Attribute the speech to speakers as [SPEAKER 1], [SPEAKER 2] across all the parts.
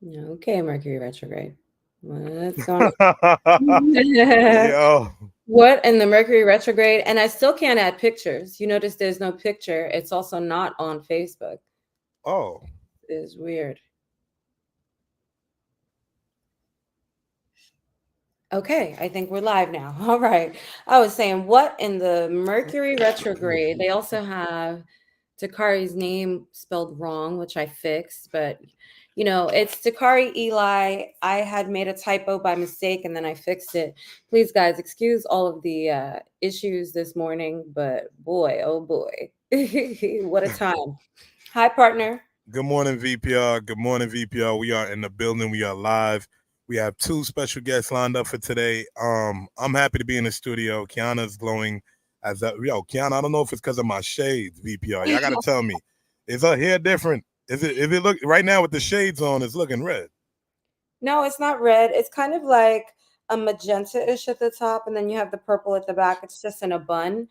[SPEAKER 1] Okay, Mercury retrograde. What's going on?
[SPEAKER 2] Yo.
[SPEAKER 1] What in the Mercury retrograde? And I still can't add pictures. You notice there's no picture. It's also not on Facebook.
[SPEAKER 2] Oh.
[SPEAKER 1] It's weird. Okay, I think we're live now. All right. I was saying, what in the Mercury retrograde? They also have Dakari's name spelled wrong, which I fixed, but it's Dakari Eli. I had made a typo by mistake and then I fixed it. Please, guys, excuse all of the issues this morning, but boy, oh boy, what a time. Hi, partner.
[SPEAKER 2] Good morning, VPR. Good morning, VPR. We are in the building. We are live. We have two special guests lined up for today. I'm happy to be in the studio. Kiana's glowing as that. Yo, Kiana, I don't know if it's because of my shades, VPR. Y'all gotta tell me. Is her hair different? Is it look right now with the shades on, it's looking red.
[SPEAKER 1] No, it's not red. It's kind of like a magenta-ish at the top, and then you have the purple at the back. It's just in a bun,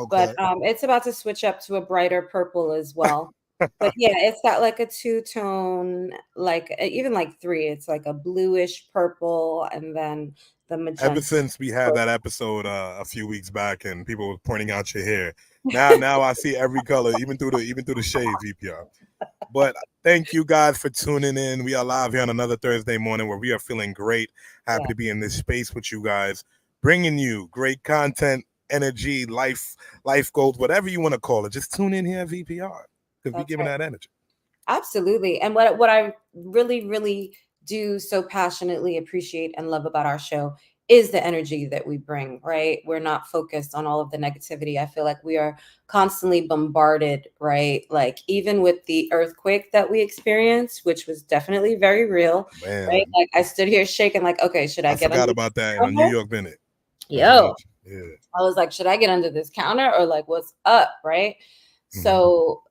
[SPEAKER 1] but
[SPEAKER 2] Okay.
[SPEAKER 1] it's about to switch up to a brighter purple as well. But yeah, it's got like a two-tone, like even like three. It's like a bluish purple, and then the
[SPEAKER 2] Ever
[SPEAKER 1] magenta.
[SPEAKER 2] since we had that episode a few weeks back and people were pointing out your hair. Now I see every color, even through the shades, VPR. But thank you guys for tuning in. We are live here on another Thursday morning where we are feeling great. Happy
[SPEAKER 1] Yeah,
[SPEAKER 2] to be in this space with you guys, bringing you great content, energy, life goals, whatever you want to call it. Just tune in here at VPR because we
[SPEAKER 1] that's
[SPEAKER 2] giving
[SPEAKER 1] right.
[SPEAKER 2] that energy.
[SPEAKER 1] Absolutely. And what I really, really do so passionately appreciate and love about our show is the energy that we bring, right? We're not focused on all of the negativity. I feel like we are constantly bombarded, right? Like even with the earthquake that we experienced, which was definitely very real, right?
[SPEAKER 2] Man,
[SPEAKER 1] Like I stood here shaking like, okay, should I
[SPEAKER 2] I
[SPEAKER 1] get under
[SPEAKER 2] forgot
[SPEAKER 1] this
[SPEAKER 2] about that in a New
[SPEAKER 1] counter?
[SPEAKER 2] York minute.
[SPEAKER 1] Yo,
[SPEAKER 2] Yeah.
[SPEAKER 1] I was like, should I get under this counter or like what's up, right?
[SPEAKER 2] Mhm.
[SPEAKER 1] So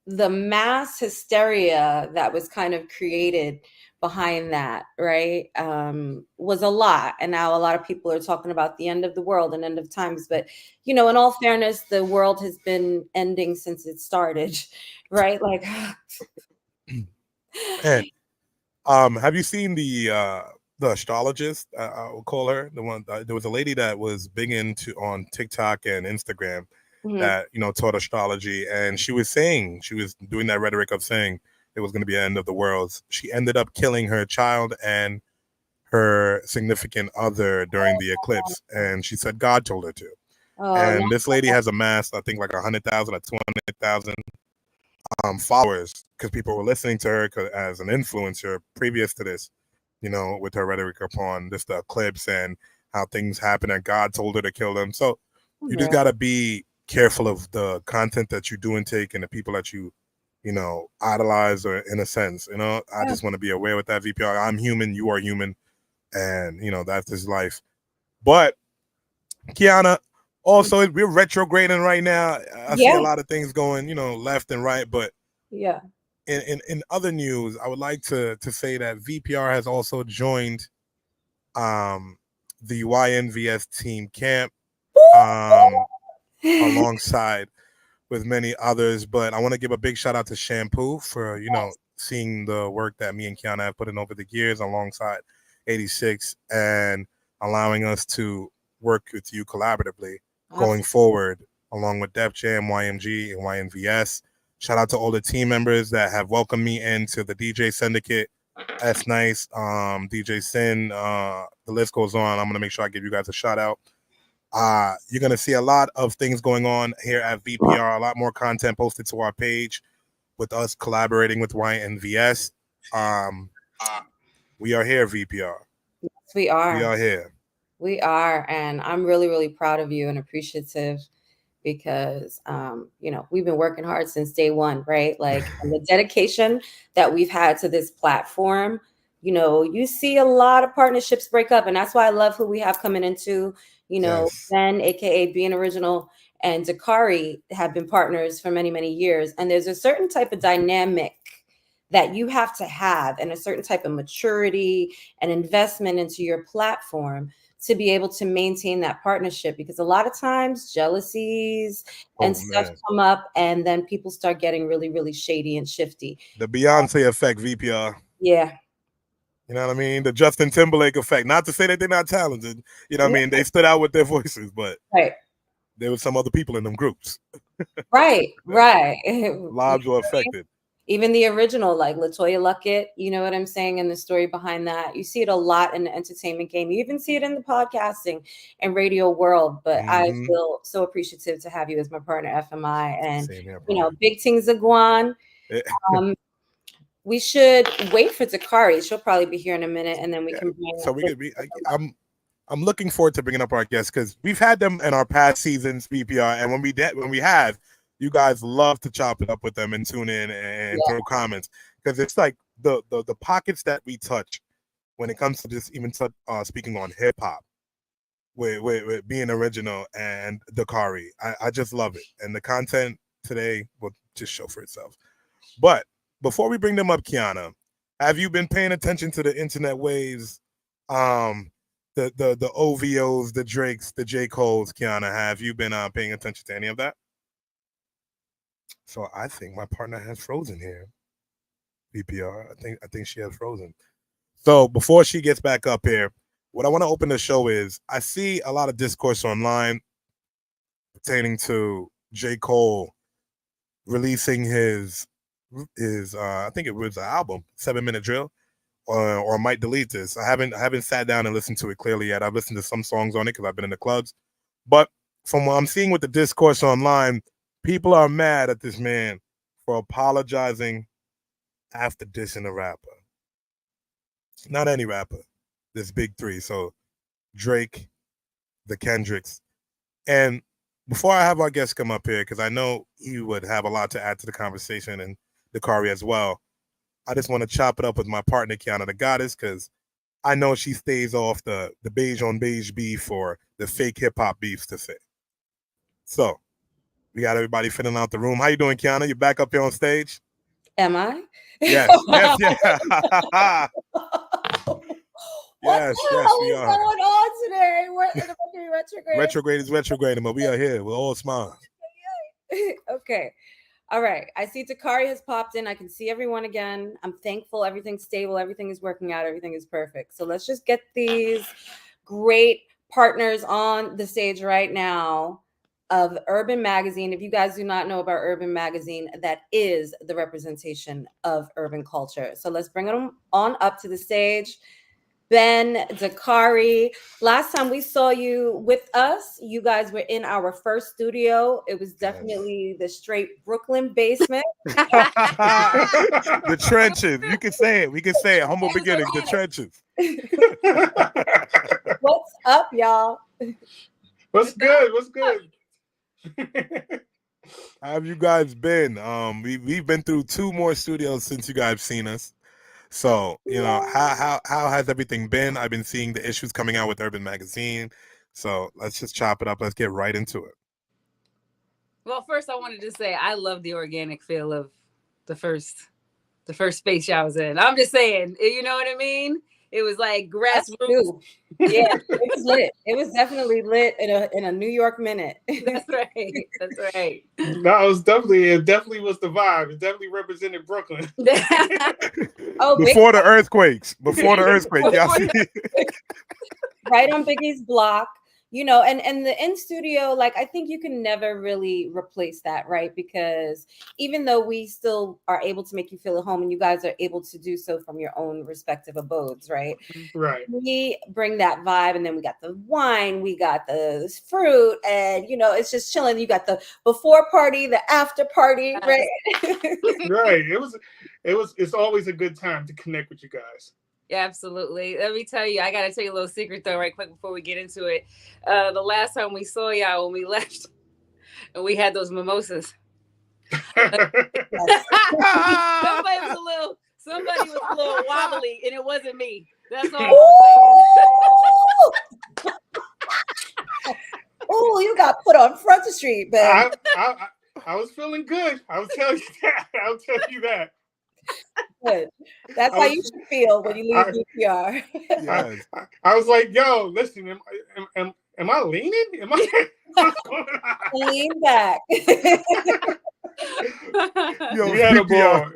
[SPEAKER 1] the mass hysteria that was kind of created behind that, right, was a lot. And now a lot of people are talking about the end of the world and end of times. But, in all fairness, the world has been ending since it started, right? Like,
[SPEAKER 2] And have you seen the astrologist? I will call her the one. There was a lady that was big into on TikTok and Instagram
[SPEAKER 1] mhm.
[SPEAKER 2] that taught astrology, and she was saying she was doing that rhetoric of saying it was going to be the end of the world. She ended up killing her child and her significant other during the eclipse, and she said God told her to.
[SPEAKER 1] Oh, no.
[SPEAKER 2] And this lady has amassed, I think, like 100,000 or 200,000 followers because people were listening to her as an influencer previous to this, with her rhetoric upon this the eclipse and how things happen and God told her to kill them. So you just
[SPEAKER 1] Yeah,
[SPEAKER 2] gotta be careful of the content that you do intake and the people that you idolize or in a sense. I
[SPEAKER 1] yeah,
[SPEAKER 2] just want to be aware with that VPR. I'm human, you are human, and that's this life. But Kiana, also we're retrograding right now. I see a
[SPEAKER 1] yeah,
[SPEAKER 2] lot of things going, left and right, but
[SPEAKER 1] yeah.
[SPEAKER 2] in other news, I would like to say that VPR has also joined um, the YNVS team camp um, alongside with many others. But I want to give a big shout out to Shampoo for seeing the work that me and Kiana have put in over the years alongside 86 and allowing us to work with you collaboratively going
[SPEAKER 1] Absolutely.
[SPEAKER 2] forward along with Def Jam, YMG, and YNVS. Shout out to all the team members that have welcomed me into the DJ Syndicate. S Nice, DJ Sin, the list goes on. I'm gonna make sure I give you guys a shout out. You're gonna see a lot of things going on here at VPR. A lot more content posted to our page with us collaborating with YNVS. Um, we are here, VPR.
[SPEAKER 1] Yes, we
[SPEAKER 2] We
[SPEAKER 1] are.
[SPEAKER 2] are here.
[SPEAKER 1] We are. And I'm really, really proud of you and appreciative because we've been working hard since day one, right? Like, and the dedication that we've had to this platform. You see a lot of partnerships break up, and that's why I love who we have coming into.
[SPEAKER 2] Yes.
[SPEAKER 1] Ben, aka Being Original, and Dakari have been partners for many, many years, and there's a certain type of dynamic that you have to have and a certain type of maturity and investment into your platform to be able to maintain that partnership, because a lot of times jealousies and
[SPEAKER 2] Oh
[SPEAKER 1] stuff
[SPEAKER 2] man,
[SPEAKER 1] come up and then people start getting really, really shady and shifty.
[SPEAKER 2] the Beyonce effect, VPR.
[SPEAKER 1] Yeah,
[SPEAKER 2] You know what I mean? The Justin Timberlake effect. Not to say that they're not talented. You know what I mean? They stood out with their voices, but
[SPEAKER 1] Right.
[SPEAKER 2] there were some other people in them groups.
[SPEAKER 1] Right.
[SPEAKER 2] Lives were affected.
[SPEAKER 1] Even the original, like LaToya Luckett, you know what I'm saying, and the story behind that. You see it a lot in the entertainment game. You even see it in the podcasting and radio world. But I feel so appreciative to have you as my partner, FMI, and
[SPEAKER 2] Here,
[SPEAKER 1] big things are going. We should wait for Dakari. She'll probably be here in a minute, and then we can bring.
[SPEAKER 2] So we could be. I'm looking forward to bringing up our guests because we've had them in our past seasons, VPR, and when we have, you guys love to chop it up with them and tune in and throw comments because it's like the pockets that we touch when it comes to just even speaking on hip hop with being original and Dakari. I just love it, and the content today will just show for itself. But before we bring them up, Kiana, have you been paying attention to the internet waves? The OVOs, the Drakes, the J. Coles, Kiana, have you been paying attention to any of that? So I think my partner has frozen here. VPR. I think she has frozen. So before she gets back up here, what I want to open the show is I see a lot of discourse online pertaining to J. Cole releasing his I think it was an album, 7-Minute Drill. Or might delete this. I haven't sat down and listened to it clearly yet. I've listened to some songs on it because I've been in the clubs. But from what I'm seeing with the discourse online, people are mad at this man for apologizing after dissing a rapper. Not any rapper. This big three. So Drake, the Kendricks. And before I have our guests come up here, because I know he would have a lot to add to the conversation, and Dakari as well, I just want to chop it up with my partner, Kiana the Goddess, because I know she stays off the beige on beige beef or the fake hip hop beefs to say. So we got everybody filling out the room. How you doing, Kiana? You back up here on stage?
[SPEAKER 1] Am I?
[SPEAKER 2] Yes.
[SPEAKER 1] What the hell is going on today? What in the Mercury retrograde?
[SPEAKER 2] Retrograde is retrograding, but we are here. We're all smiles.
[SPEAKER 1] Okay. All right. I see Dakari has popped in. I can see everyone again. I'm thankful. Everything's stable. Everything is working out. Everything is perfect. So let's just get these great partners on the stage right now of Urban Magazine. If you guys do not know about Urban Magazine, that is the representation of urban culture. So let's bring them on up to the stage. Ben, Dakari, last time we saw you with us, you guys were in our first studio. It was definitely the straight Brooklyn basement.
[SPEAKER 2] The trenches. You can say it. We can say it. Humble beginnings. The trenches.
[SPEAKER 1] What's up, y'all?
[SPEAKER 3] What's good? What's good?
[SPEAKER 2] How have you guys been? We've been through 2 more studios since you guys have seen us. So, how has everything been? I've been seeing the issues coming out with Urban Magazine. So let's just chop it up. Let's get right into it.
[SPEAKER 4] Well, first I wanted to say I love the organic feel of the first space y'all was in. I'm just saying, you know what I mean? It was like grassroots.
[SPEAKER 1] Yeah, it was lit. It was definitely lit in a New York minute.
[SPEAKER 4] That's right. That's right.
[SPEAKER 3] No, it definitely was the vibe. It definitely represented Brooklyn.
[SPEAKER 2] Before the earthquakes. Y'all see
[SPEAKER 1] right on Biggie's block. And the in studio, like, I think you can never really replace that, right? Because even though we still are able to make you feel at home and you guys are able to do so from your own respective abodes, right?
[SPEAKER 3] Right.
[SPEAKER 1] We bring that vibe, and then we got the wine, we got the fruit, and, it's just chilling. You got the before party, the after party, right?
[SPEAKER 3] Right. It's always a good time to connect with you guys.
[SPEAKER 4] Yeah, absolutely. Let me tell you, I got to tell you a little secret though, right quick before we get into it. The last time we saw y'all when we left, and we had those mimosas. Somebody was a little wobbly, and it wasn't me. That's all.
[SPEAKER 1] Oh, you got put on Front Street, man.
[SPEAKER 3] I was feeling good. I'll tell you that.
[SPEAKER 1] Good. That's how you should feel when you leave VPR.
[SPEAKER 3] I was like, yo, listen, am I leaning? Am I
[SPEAKER 1] lean back?
[SPEAKER 2] Yo, we had a ball.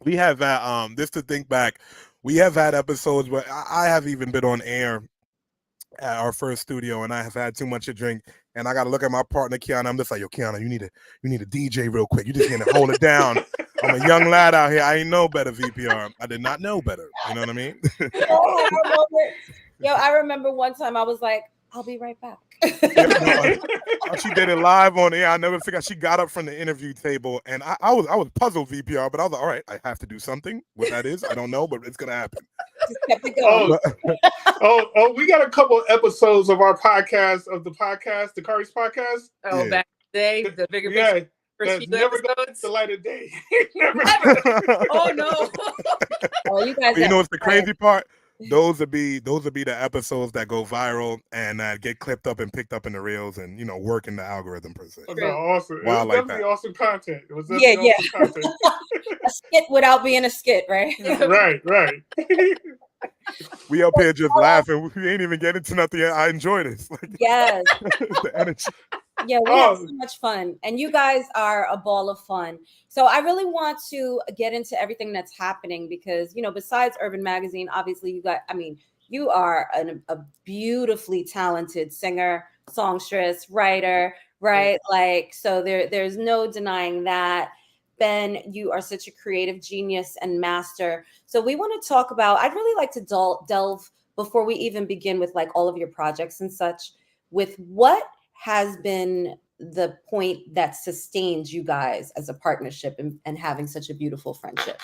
[SPEAKER 2] We have that. Just to think back we have had episodes where I have even been on air at our first studio, and I have had too much to drink, and I got to look at my partner Kiana. I'm just like, yo, Kiana, you need a DJ real quick. You just need to hold it down. I'm a young lad out here. I ain't know better, VPR. I did not know better. You know what I mean?
[SPEAKER 1] I remember one time I was like, I'll be right back.
[SPEAKER 2] She did it live on air. I never forgot. She got up from the interview table, and I was puzzled, VPR, but I was like, all right, I have to do something. What that is, I don't know, but it's gonna happen.
[SPEAKER 1] Just kept it going.
[SPEAKER 3] We got a couple episodes of our podcast, Dakari's podcast.
[SPEAKER 4] Oh, back in the day, the bigger
[SPEAKER 3] picture.
[SPEAKER 4] First
[SPEAKER 3] few never got the light of day. Never.
[SPEAKER 4] Oh no!
[SPEAKER 1] Oh, you guys.
[SPEAKER 2] You know what's the crazy part? Those would be the episodes that go viral and get clipped up and picked up in the reels and work in the algorithm per se.
[SPEAKER 3] Oh, no, awesome!
[SPEAKER 2] Wow,
[SPEAKER 3] it was definitely awesome content. It was
[SPEAKER 1] definitely
[SPEAKER 3] awesome content.
[SPEAKER 1] A skit without being a skit, right?
[SPEAKER 3] Right.
[SPEAKER 2] We up here just laughing. We ain't even getting to nothing yet. I enjoy this.
[SPEAKER 1] Yes.
[SPEAKER 2] The energy.
[SPEAKER 1] Yeah, we have so much fun, and you guys are a ball of fun. So I really want to get into everything that's happening because, besides Urban Magazine, obviously you are a beautifully talented singer, songstress, writer, right? Like, so there's no denying that. Ben, you are such a creative genius and master. So we want to talk about, I'd really like to delve before we even begin with like all of your projects and such, with what has been the point that sustains you guys as a partnership and having such a beautiful friendship?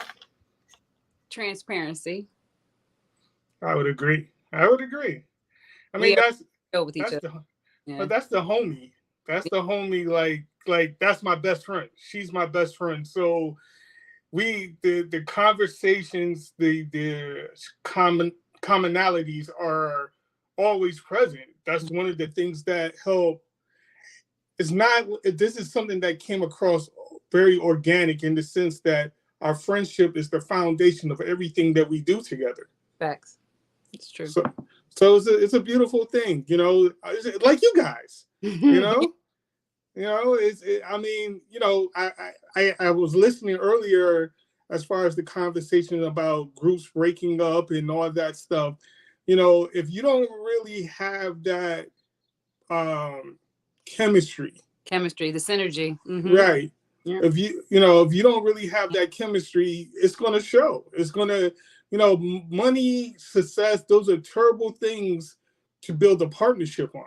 [SPEAKER 4] Transparency.
[SPEAKER 3] I would agree. I mean, that's the homie. That's the homie. Like that's my best friend. She's my best friend. So the conversations, the commonalities are always present. That's one of the things that help. This is something that came across very organic in the sense that our friendship is the foundation of everything that we do together.
[SPEAKER 4] Facts. It's true.
[SPEAKER 3] So it's a beautiful thing, like you guys, I was listening earlier as far as the conversation about groups breaking up and all that stuff. If you don't really have that chemistry, the
[SPEAKER 4] synergy,
[SPEAKER 3] right? Yeah. If you don't really have that chemistry, it's going to show. It's going to, money, success, those are terrible things to build a partnership on.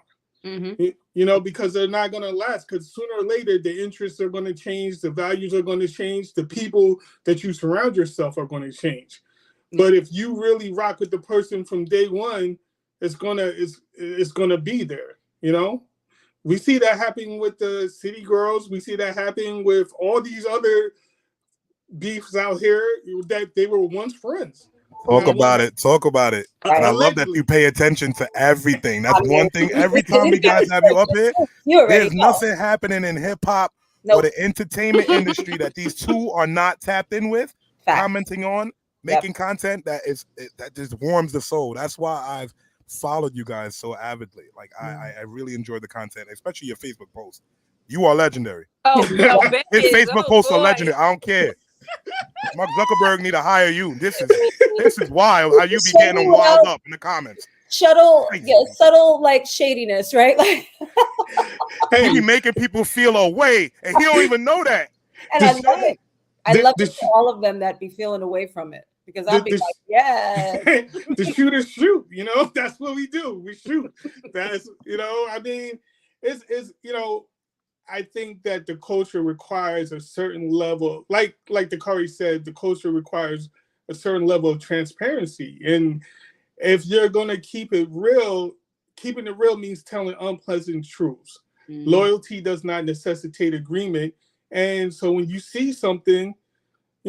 [SPEAKER 3] Because they're not going to last, because sooner or later the interests are going to change, the values are going to change, the people that you surround yourself are going to change. But if you really rock with the person from day one, it's gonna be there. We see that happening with the City Girls. We see that happening with all these other beefs out here that they were once friends.
[SPEAKER 2] Talk about it. And I love that you pay attention to everything. That's one thing. Every time we guys have you up here, there's nothing happening in hip hop or the entertainment industry that these two are not tapped in with, commenting on, making content that just warms the soul. That's why I've followed you guys so avidly. Like I really enjoy the content, especially your Facebook posts. You are legendary. His Facebook posts are legendary. I don't care. Mark Zuckerberg need to hire you. This is wild how you be getting them wild up in the comments.
[SPEAKER 1] Subtle like shadiness, right? Like
[SPEAKER 2] he be making people feel away, and he don't even know that.
[SPEAKER 1] And I love it. I love it for all of them that be feeling away from it. Because I'll be like, yeah.
[SPEAKER 3] The shooters shoot, that's what we do. We shoot. That's, it's I think that the culture requires a certain level, like Dakari said, the culture requires a certain level of transparency. And if you're going to keep it real, keeping it real means telling unpleasant truths. Loyalty does not necessitate agreement. And so when you see something,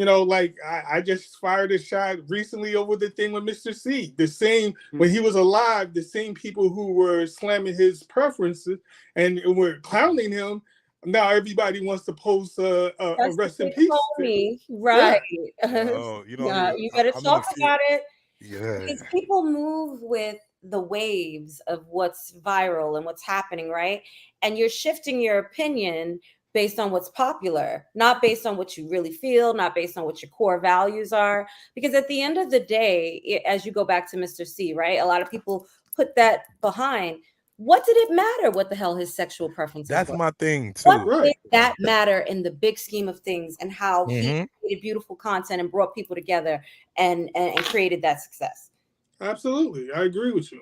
[SPEAKER 3] I just fired a shot recently over the thing with Mr. C. The same, when he was alive, the same people who were slamming his preferences and were clowning him, now everybody wants to post a rest in peace.
[SPEAKER 1] Right.
[SPEAKER 2] Oh,
[SPEAKER 1] you better talk about it.
[SPEAKER 2] Yeah.
[SPEAKER 1] Because people move with the waves of what's viral and what's happening, right? And you're shifting your opinion based on what's popular, not based on what you really feel, not based on what your core values are. Because at the end of the day, as you go back to Mr. C, right? A lot of people put that behind. What did it matter what the hell his sexual preferences
[SPEAKER 2] That's
[SPEAKER 1] were?
[SPEAKER 2] my thing
[SPEAKER 1] What
[SPEAKER 2] too.
[SPEAKER 1] did that matter in the big scheme of things, and how he
[SPEAKER 2] Mhm.
[SPEAKER 1] created beautiful content and brought people together and created that success?
[SPEAKER 3] Absolutely, I agree with you.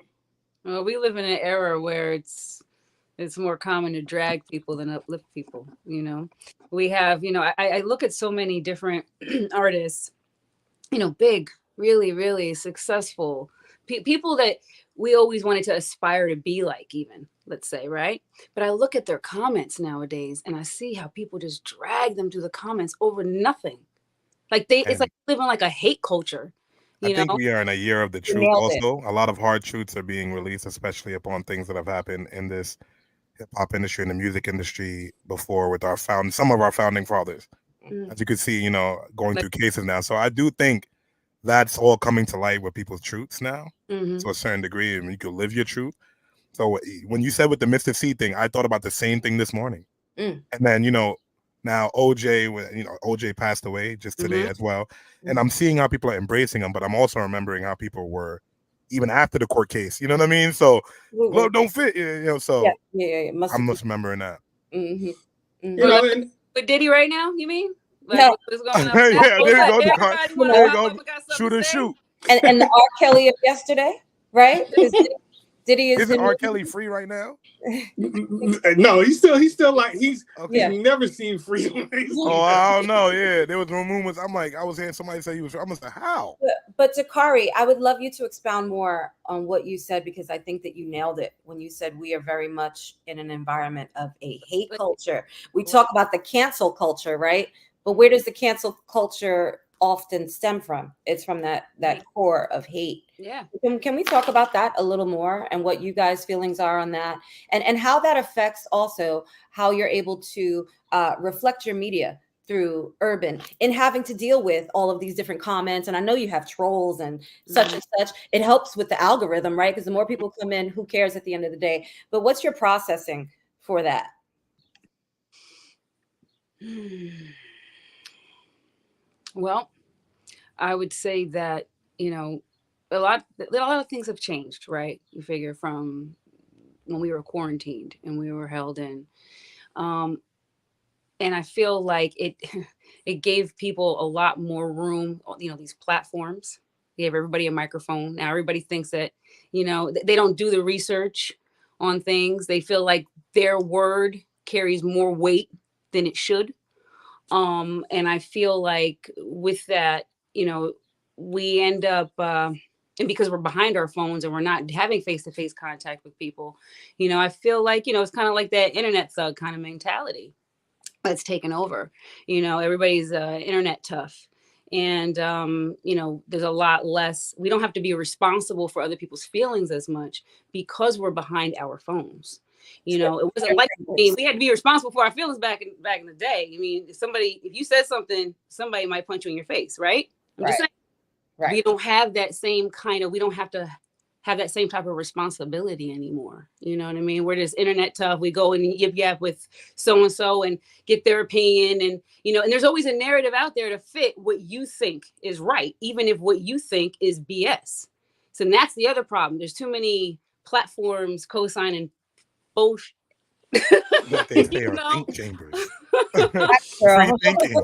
[SPEAKER 4] Well, we live in an era where it's more common to drag people than uplift people. You know, we have, you know, I look at so many different artists, you know, big, really, really successful people that we always wanted to aspire to be like, even, let's say, right? But I look at their comments nowadays and I see how people just drag them to the comments over nothing. Like it's
[SPEAKER 2] And
[SPEAKER 4] like living like a hate culture,
[SPEAKER 2] I
[SPEAKER 4] you
[SPEAKER 2] think
[SPEAKER 4] know?
[SPEAKER 2] we are in a year of the
[SPEAKER 1] You
[SPEAKER 2] truth.
[SPEAKER 1] nailed it.
[SPEAKER 2] Also, a lot of hard truths are being released, especially upon things that have happened in this hip hop industry and the music industry before with some of our founding fathers.
[SPEAKER 4] Mm.
[SPEAKER 2] As you can see, you know, going
[SPEAKER 4] Like-
[SPEAKER 2] through cases now. So I do think that's all coming to light with people's truths now
[SPEAKER 4] Mhm.
[SPEAKER 2] to a certain degree, and you can live your truth. So when you said with the Mr. C thing, I thought about the same thing this morning.
[SPEAKER 1] Mm.
[SPEAKER 2] And then, you know, now OJ passed away just today
[SPEAKER 4] Mhm.
[SPEAKER 2] as well. And I'm seeing how people are embracing him, but I'm also remembering how people were even after the court case. You know what I mean? So love don't fit, you know. So
[SPEAKER 1] Yeah.
[SPEAKER 2] I'm just remembering that.
[SPEAKER 1] Mm-hmm.
[SPEAKER 3] You know, and
[SPEAKER 4] With Diddy right now, you mean? Like,
[SPEAKER 1] No.
[SPEAKER 4] what's going on?
[SPEAKER 2] Yeah, there you go.
[SPEAKER 4] Everybody wanna
[SPEAKER 2] There you
[SPEAKER 4] pop
[SPEAKER 2] go.
[SPEAKER 4] up and got something
[SPEAKER 2] Shoot
[SPEAKER 4] to
[SPEAKER 2] or
[SPEAKER 4] say?
[SPEAKER 2] shoot.
[SPEAKER 1] And the R. Kelly of yesterday, right? Because Diddy is
[SPEAKER 2] Isn't R. Kelly free right now?
[SPEAKER 3] no, he's still like he's
[SPEAKER 1] Yeah.
[SPEAKER 3] never seen freedom.
[SPEAKER 2] Oh, I don't know. Yeah, there was rumors. I was hearing somebody say he was. I'm like, how?
[SPEAKER 1] But Dakari, I would love you to expound more on what you said, because I think that you nailed it when you said we are very much in an environment of a hate culture. We talk about the cancel culture, right? But where does the cancel culture often stem from? It's from that core of hate.
[SPEAKER 4] Yeah.
[SPEAKER 1] Can we talk about that a little more, and what you guys' feelings are on that, and how that affects also how you're able to reflect your media through urban in having to deal with all of these different comments? And I know you have trolls and such and such. It helps with the algorithm, right? Because the more people come in, who cares at the end of the day? But what's your processing for that?
[SPEAKER 4] Well, I would say that, you know, a lot of things have changed, right? You figure from when we were quarantined and we were held in. And I feel like it gave people a lot more room, you know, these platforms. They gave everybody a microphone. Now everybody thinks that, you know, they don't do the research on things. They feel like their word carries more weight than it should. And I feel like with that, you know, we end up, and because we're behind our phones and we're not having face-to-face contact with people, you know, I feel like, you know, it's kind of like that internet thug kind of mentality that's taken over. You know, everybody's internet tough. And, you know, there's a lot less, we don't have to be responsible for other people's feelings as much because we're behind our phones. You know, it wasn't like we had to be responsible for our feelings back in the day. I mean, if you said something, somebody might punch you in your face, right? I'm just saying, we don't have that same we don't have to have that same type of responsibility anymore. You know what I mean? We're just internet tough. We go and yip with so-and-so and get their opinion. And, you know, and there's always a narrative out there to fit what you think is right, even if what you think is BS. So that's the other problem. There's too many platforms co-signing bullshit.
[SPEAKER 2] They say are think chambers.
[SPEAKER 1] Free
[SPEAKER 2] thinking.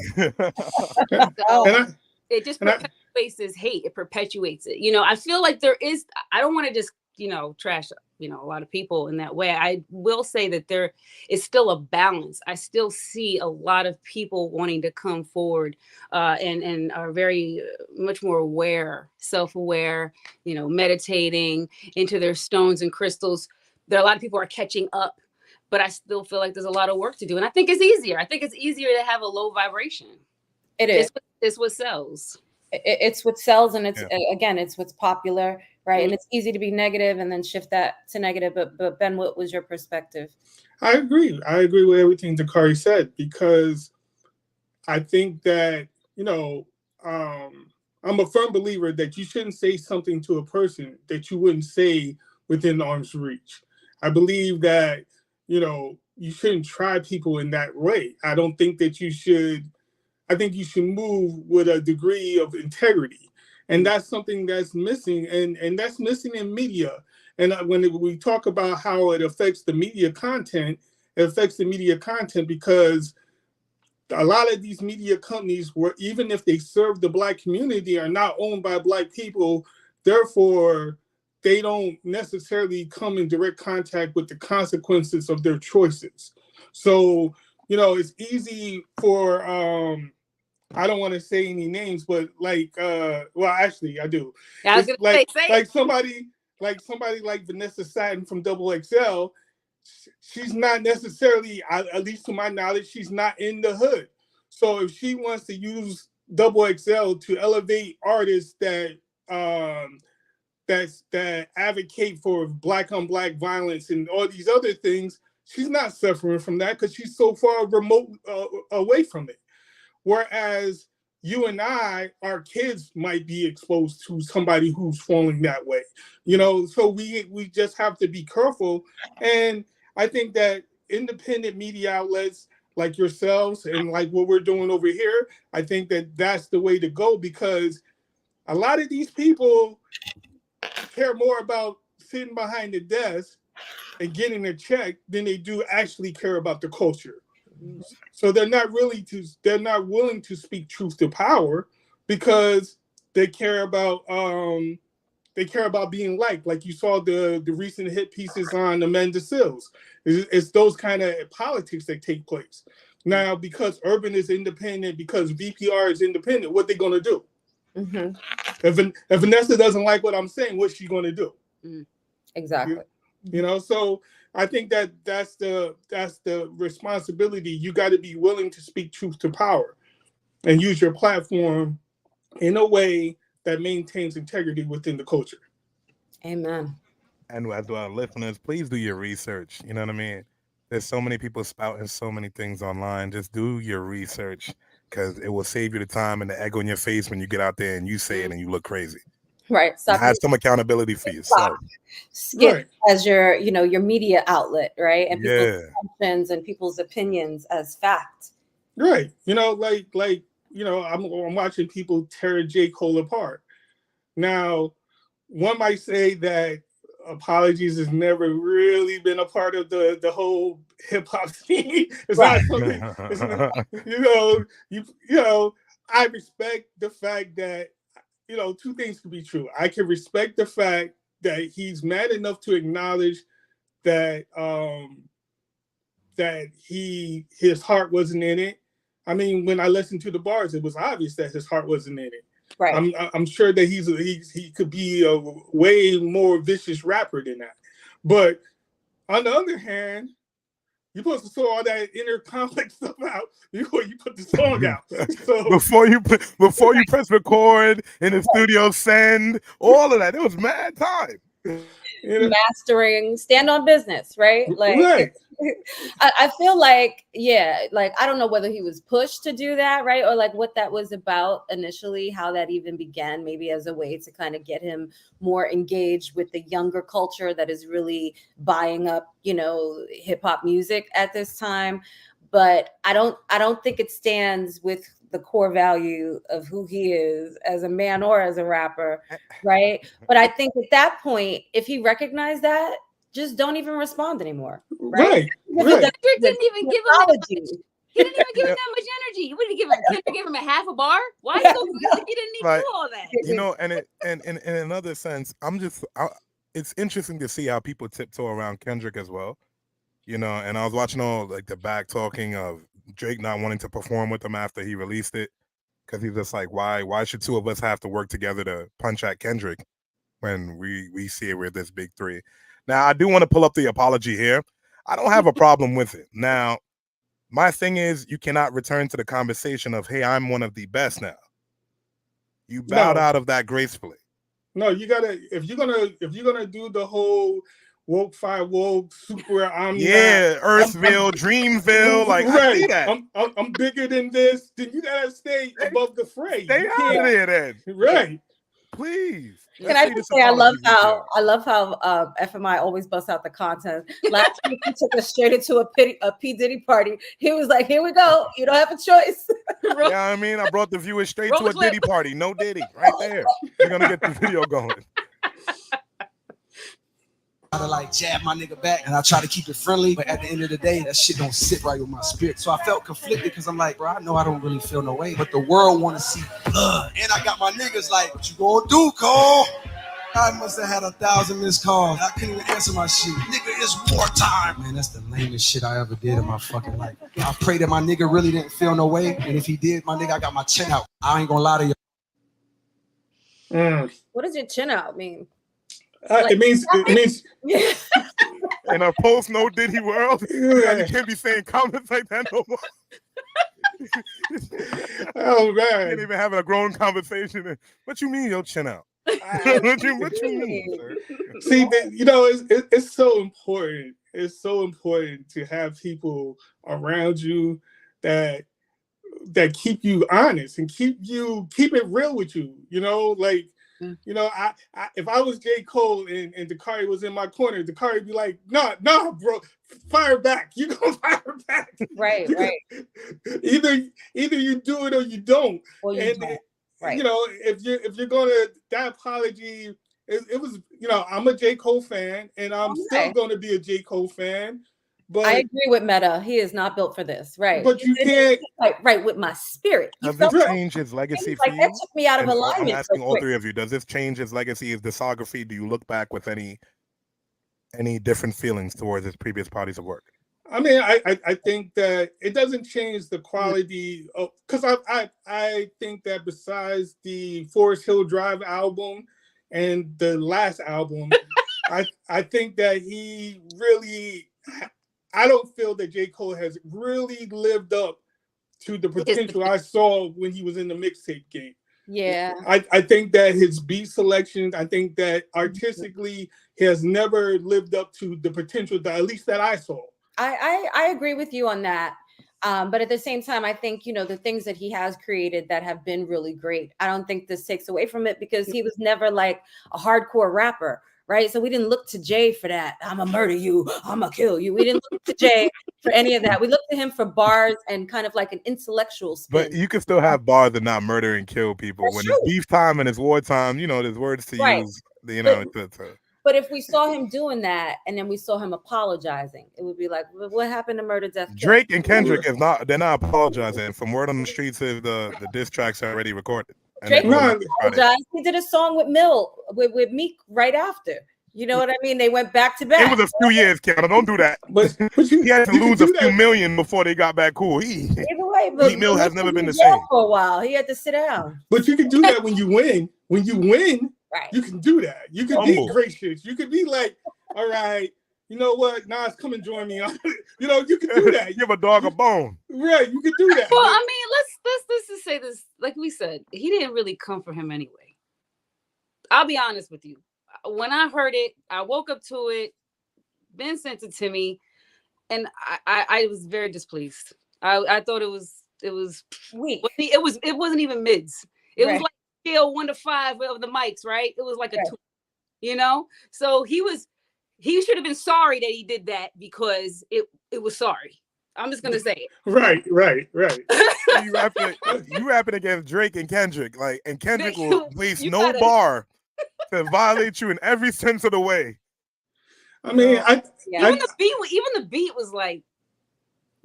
[SPEAKER 4] It just perpetuates this hate. It perpetuates it. You know, I feel like I don't want to just, you know, trash, you know, a lot of people in that way. I will say that there is still a balance. I still see a lot of people wanting to come forward and are very much more aware, self-aware, you know, meditating into their stones and crystals. There are a lot of people are catching up, but I still feel like there's a lot of work to do. And I think it's easier. I think it's easier to have a low vibration.
[SPEAKER 1] It is.
[SPEAKER 4] It's what sells.
[SPEAKER 1] It's what sells, and it's again, it's what's popular, right? And it's easy to be negative and then shift that to negative. But Ben, what was your perspective?
[SPEAKER 3] I agree with everything Dakari said, because I think that, you know, I'm a firm believer that you shouldn't say something to a person that you wouldn't say within arm's reach. I believe that, you shouldn't try people in that way. I don't think that you should. I think you should move with a degree of integrity, and that's something that's missing, and that's missing in media. And when we talk about how it affects the media content, it affects the media content because a lot of these media companies, even if they serve the Black community, are not owned by Black people. Therefore, they don't necessarily come in direct contact with the consequences of their choices. So, it's easy for I don't want to say any names, but well, actually, I do.
[SPEAKER 4] I was gonna say
[SPEAKER 3] somebody like Vanessa Satin from Double XL. She's not necessarily, at least to my knowledge, she's not in the hood. So if she wants to use Double XL to elevate artists that advocate for Black on Black violence and all these other things, she's not suffering from that because she's so far remote away from it. Whereas you and our kids might be exposed to somebody who's falling that way, so we just have to be careful. And I think that independent media outlets like yourselves and like what we're doing over here, I think that that's the way to go, because a lot of these people care more about sitting behind the desk and getting a check than they do actually care about the culture. So they're not willing to speak truth to power because they care about being liked. Like you saw the recent hit pieces on Amanda Seales. It's those kind of politics that take place. Now, because Urban is independent, because VPR is independent, what they gonna do? Mm-hmm. If Vanessa doesn't like what I'm saying, what's she gonna do?
[SPEAKER 1] Exactly.
[SPEAKER 3] So I think that's the responsibility. You got to be willing to speak truth to power and use your platform in a way that maintains integrity within the culture.
[SPEAKER 1] Amen.
[SPEAKER 2] And as our listeners, please do your research. You know what I mean? There's so many people spouting so many things online. Just do your research because it will save you the time and the egg on your face when you get out there and you say it and you look crazy.
[SPEAKER 1] Right.
[SPEAKER 2] So have some accountability for yourself.
[SPEAKER 1] Skip as your media outlet, right? And people's assumptions and people's opinions as fact.
[SPEAKER 3] Right. I'm watching people tear J. Cole apart. Now, one might say that Apologies has never really been a part of the whole hip hop scene. It's not something. I respect the fact that two things can be true. I can respect the fact that he's mad enough to acknowledge that his heart wasn't in it. I mean, when I listened to the bars, it was obvious that his heart wasn't in it.
[SPEAKER 1] Right.
[SPEAKER 3] I'm sure that he could be a way more vicious rapper than that. But on the other hand, you're supposed to sort all that inner conflict stuff out before you put the song out. So
[SPEAKER 2] before you press record in the studio, send all of that. It was mad time.
[SPEAKER 1] Mastering, stand on business, right?
[SPEAKER 3] Right.
[SPEAKER 1] I feel like, I don't know whether he was pushed to do that, right? Or like what that was about initially, how that even began, maybe as a way to kind of get him more engaged with the younger culture that is really buying up, hip hop music at this time. But I don't think it stands with the core value of who he is as a man or as a rapper, right? But I think at that point, if he recognized that, just don't even respond anymore. Right.
[SPEAKER 4] Kendrick didn't even give him that much. He didn't even give him that much energy. You wouldn't give him. Kendrick gave him a half a bar. Why? He didn't need to do all that.
[SPEAKER 2] And in another sense, it's interesting to see how people tiptoe around Kendrick as well. And I was watching all like the back talking of Drake not wanting to perform with him after he released it because he's just like, why should two of us have to work together to punch at Kendrick when we see it with this big three? Now, I do want to pull up the apology here. I don't have a problem with it. Now, my thing is you cannot return to the conversation of, hey, I'm one of the best now. You bowed out of that gracefully.
[SPEAKER 3] No, you gotta if you're gonna do the whole woke, five woke, super
[SPEAKER 2] Earthville, Dreamville, like right. I see that.
[SPEAKER 3] I'm bigger than this. Then you gotta stay above the fray.
[SPEAKER 2] Stay out of there then.
[SPEAKER 3] Right.
[SPEAKER 2] Please.
[SPEAKER 1] Can I just say I love how FMI always busts out the content. Last week he took us straight into a P Diddy party. He was like, "Here we go. You don't have a choice."
[SPEAKER 2] Yeah, I mean, I brought the viewers straight to a Diddy party. No Diddy, right there. We're gonna get the video going.
[SPEAKER 5] I to like jab my nigga back and I try to keep it friendly, but at the end of the day, that shit don't sit right with my spirit. So I felt conflicted because I'm like, bro, I know I don't really feel no way, but the world want to see blood. And I got my niggas like, what you gonna do, Cole? I must have had 1,000 missed calls. I couldn't even answer my shit. Nigga, it's wartime. Man, that's the lamest shit I ever did in my fucking life. I pray that my nigga really didn't feel no way, and if he did, my nigga, I got my chin out. I ain't gonna lie to you.
[SPEAKER 1] What does your chin out mean?
[SPEAKER 3] It means
[SPEAKER 2] in a post no Diddy world, you can't be saying comments like that no more.
[SPEAKER 3] Oh man,
[SPEAKER 2] can't even having a grown conversation. What you mean, your chin out? what you mean, sir?
[SPEAKER 3] See, it's so important. It's so important to have people around you that keep you honest and keep it real with you. I if I was J. Cole and Dakari was in my corner, Dakari would be like, nah, bro, fire back. You gonna fire back.
[SPEAKER 1] Right.
[SPEAKER 3] Either you do it or you don't.
[SPEAKER 1] Or you don't. Right.
[SPEAKER 3] If you're gonna, that apology, it was, I'm a J. Cole fan and I'm still gonna be a J. Cole fan. But
[SPEAKER 1] I agree with Meta. He is not built for this, right?
[SPEAKER 3] But you can't
[SPEAKER 1] right with my spirit.
[SPEAKER 2] Does this change his legacy for you?
[SPEAKER 1] That took me out of alignment.
[SPEAKER 2] I'm asking all three of you. Does this change his legacy, his discography? Do you look back with any different feelings towards his previous bodies of work?
[SPEAKER 3] I mean, I think that it doesn't change the quality of, because I think that besides the Forest Hill Drive album and the last album, I think that he really. I don't feel that J. Cole has really lived up to the potential I saw when he was in the mixtape game.
[SPEAKER 1] Yeah.
[SPEAKER 3] I think that his beat selections, I think that artistically he has never lived up to the potential that at least that I saw.
[SPEAKER 1] I agree with you on that. But at the same time, I think, the things that he has created that have been really great. I don't think this takes away from it because he was never like a hardcore rapper. Right. So we didn't look to Jay for that. I'm going to murder you. I'm going to kill you. We didn't look to Jay for any of that. We looked to him for bars and kind of like an intellectual spin.
[SPEAKER 2] But you can still have bars and not murder and kill people. That's when true. It's beef time and it's war time, there's words to use,
[SPEAKER 1] But if we saw him doing that and then we saw him apologizing, it would be like, what happened to Murder, Death, Kill?
[SPEAKER 2] Drake and Kendrick they're not apologizing. From word on the streets, the diss tracks are already recorded.
[SPEAKER 1] Drake apologized. He did a song with Meek right after. You know what I mean? They went back to back.
[SPEAKER 2] It was a few years, Keanu. Don't do that.
[SPEAKER 3] But
[SPEAKER 2] he had to lose a few million before they got back cool. Meek Mill has never been the same
[SPEAKER 1] for a while. He had to sit down.
[SPEAKER 3] But you can do that when you win. When you win,
[SPEAKER 1] right?
[SPEAKER 3] You can do that. You can be gracious. You can be like, all right. You know what? Nas, come and join me. You can do that.
[SPEAKER 2] Give a dog a bone.
[SPEAKER 3] Right, you can do that.
[SPEAKER 4] Well, I mean, let's just say this. Like we said, he didn't really come for him anyway. I'll be honest with you. When I heard it, I woke up to it. Ben sent it to me, and I was very displeased. I thought it was
[SPEAKER 1] weak.
[SPEAKER 4] It wasn't even mids. It was like scale 1 to 5 of the mics, right? It was like a 2, So he should have been sorry that he did that because it was sorry. I'm just gonna say it.
[SPEAKER 3] Right.
[SPEAKER 2] you rapping against Drake and Kendrick, and Kendrick will waste no bar to violate you in every sense of the way.
[SPEAKER 3] I mean,
[SPEAKER 4] even the beat was like,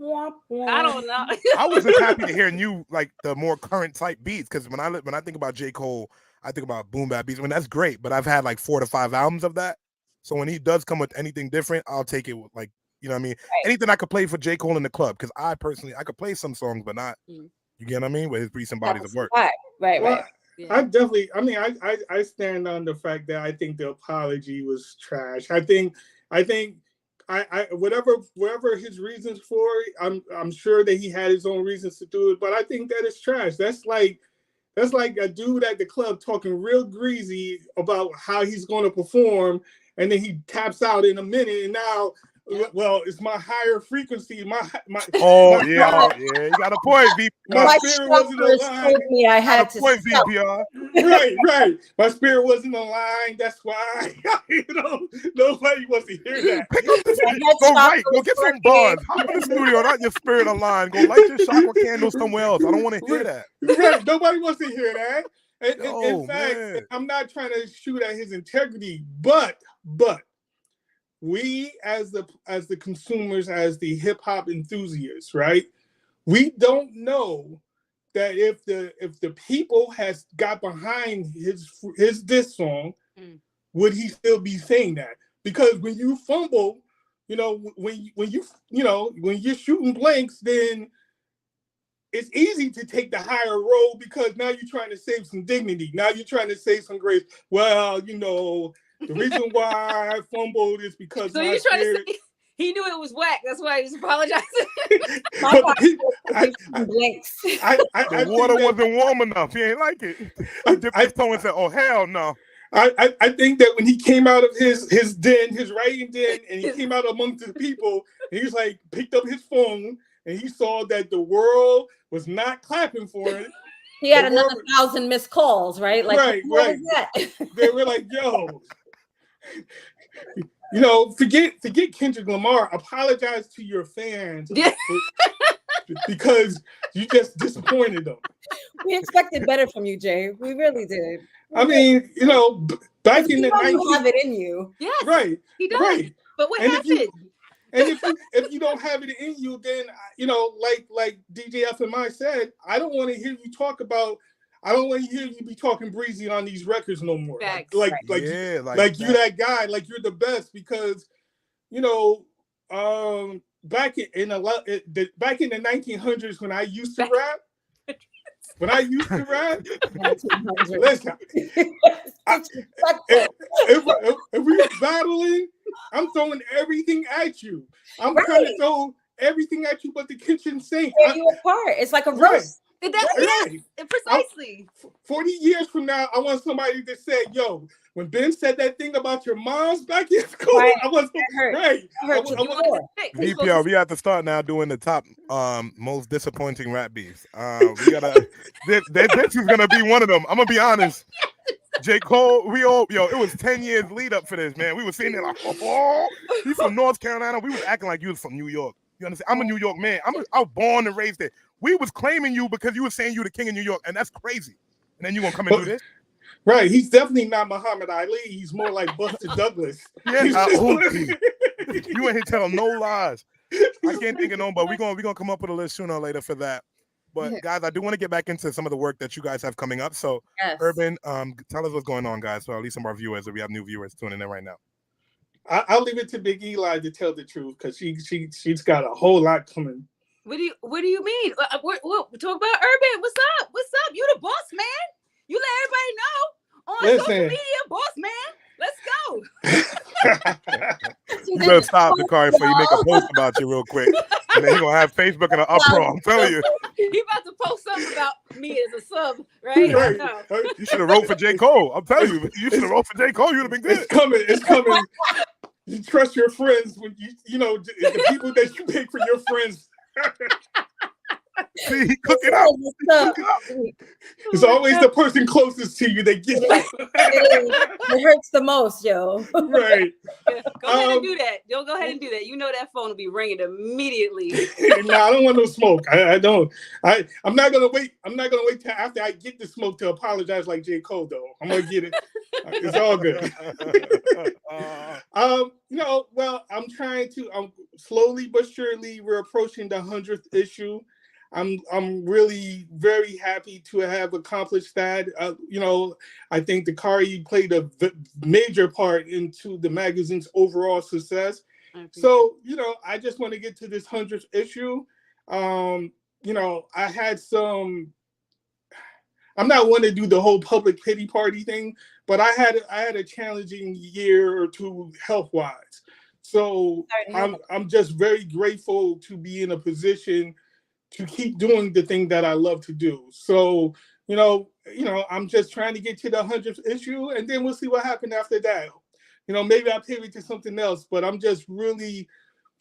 [SPEAKER 4] I don't know.
[SPEAKER 2] I wasn't happy to hear new, the more current type beats, because when I think about J. Cole, I think about boom bap beats. I mean, that's great, but I've had 4 to 5 albums of that. So when he does come with anything different, I'll take it with you know what I mean? Right. Anything I could play for J. Cole in the club, because I could play some songs, but not, you get what I mean? With his recent bodies of work.
[SPEAKER 1] Right.
[SPEAKER 3] Well, I definitely, I stand on the fact that I think the apology was trash. I think whatever his reasons for it, I'm sure that he had his own reasons to do it, but I think that is trash. That's like a dude at the club talking real greasy about how he's going to perform, and then he taps out in a minute, and now Well, it's my higher frequency.
[SPEAKER 2] Oh yeah, you got a point, VPR.
[SPEAKER 3] My spirit wasn't aligned.
[SPEAKER 1] Told me I had to
[SPEAKER 2] point,
[SPEAKER 1] stop.
[SPEAKER 2] VPR.
[SPEAKER 3] Right. My spirit wasn't aligned. That's why nobody wants to hear that.
[SPEAKER 2] Go right. Go get some bars. Hop in the studio, not your spirit aligned. Go light your chakra candle somewhere else. I don't want to hear that.
[SPEAKER 3] Right. Nobody wants to hear that.
[SPEAKER 2] Oh,
[SPEAKER 3] In fact,
[SPEAKER 2] man.
[SPEAKER 3] I'm not trying to shoot at his integrity, but we as the consumers, as the hip hop enthusiasts, right? We don't know that if the people has got behind his diss song, would he still be saying that? Because when you fumble, when you're shooting blanks, then it's easy to take the higher road because now you're trying to save some dignity. Now you're trying to save some grace. Well, the reason why I fumbled is because
[SPEAKER 4] So
[SPEAKER 3] my
[SPEAKER 4] you're trying
[SPEAKER 3] spirit...
[SPEAKER 4] to say he knew it was whack. That's why he's apologizing.
[SPEAKER 2] The water wasn't warm enough. He ain't like it. I dipped his toe and said, "Oh hell no."
[SPEAKER 3] I think that when he came out of his writing den, and he came out amongst the people, and he's like picked up his phone and he saw that the world was not clapping for him.
[SPEAKER 1] He had another 1,000 missed calls, right? Like,
[SPEAKER 3] right. They were like, "Yo, forget Kendrick Lamar. Apologize to your fans because you just disappointed them."
[SPEAKER 1] We expected better from you, Jay. We really did.
[SPEAKER 3] I mean, back in the 90s,
[SPEAKER 1] you have it in you.
[SPEAKER 4] Yes,
[SPEAKER 3] right?
[SPEAKER 4] He does.
[SPEAKER 3] Right.
[SPEAKER 4] But what happened?
[SPEAKER 3] If you don't have it in you, then like DJ FMI said, I don't want to hear you talk about. I don't want to hear you be talking breezy on these records no more.
[SPEAKER 4] Facts.
[SPEAKER 3] Like you're that guy, like you're the best because, back in the 1900s when I used to rap. Listen, if we were battling, I'm throwing everything at you. I'm trying to throw everything at you but the kitchen sink.
[SPEAKER 1] Tear you apart. It's like a roast.
[SPEAKER 4] Precisely.
[SPEAKER 3] 40 years from now, I want somebody to say, "Yo, when Ben said that thing about your mom's back in school,
[SPEAKER 1] right.
[SPEAKER 3] I was right."
[SPEAKER 2] VPR, we have to start now doing the top most disappointing rap beefs. We gotta. This is gonna be one of them. I'm gonna be honest. J. Cole, it was 10 years lead up for this, man. We were sitting there like, oh, he's from North Carolina. We was acting like you was from New York. You understand? I'm a New York man. I was born and raised there. We was claiming you because you were saying you the king of New York, and that's crazy. And then you gonna come and do this?
[SPEAKER 3] Right. He's definitely not Muhammad Ali. He's more like Buster Douglas.
[SPEAKER 2] Yeah, you ain't here telling no lies. I can't think of no, but we're gonna come up with a list sooner or later for that. But guys, I do want to get back into some of the work that you guys have coming up. So Urban, tell us what's going on, guys. So at least some of our viewers, if we have new viewers tuning in right now.
[SPEAKER 3] I'll leave it to Big Eli to tell the truth because she's got a whole lot coming.
[SPEAKER 4] What do you mean? Talk about Urban. What's up? You the boss man. You let everybody know on social media, boss man. Let's go.
[SPEAKER 2] You better stop, Dakari, before you make a post about you real quick. And then you're going to have Facebook in an uproar. I'm telling you.
[SPEAKER 4] He about to post something about me as a sub, right? No.
[SPEAKER 2] You should have wrote for J. Cole. I'm telling you. You should have wrote for J. Cole. You'd have been good.
[SPEAKER 3] It's coming. You trust your friends when the people that you pick for your friends.
[SPEAKER 2] See, cook it up.
[SPEAKER 3] It's always the person closest to you that gets
[SPEAKER 1] it hurts the most, yo.
[SPEAKER 3] Right.
[SPEAKER 4] Yeah, go ahead and do that. Don't go ahead and do that. You know that phone will be ringing immediately.
[SPEAKER 3] No, I don't want no smoke. I don't. I'm not gonna wait. I'm not gonna wait till after I get the smoke to apologize like J. Cole, though. I'm gonna get it. It's all good. Well, I'm trying to. Slowly but surely, we're approaching the 100th issue. I'm really very happy to have accomplished that. I think Dakari played a major part into the magazine's overall success. So, I just want to get to this 100th issue. I had some. I'm not one to do the whole public pity party thing, but I had a challenging year or two health-wise. So I'm just very grateful to be in a position to keep doing the thing that I love to do. So, I'm just trying to get to the 100th issue, and then we'll see what happens after that. Maybe I'll pivot to something else, but I'm just really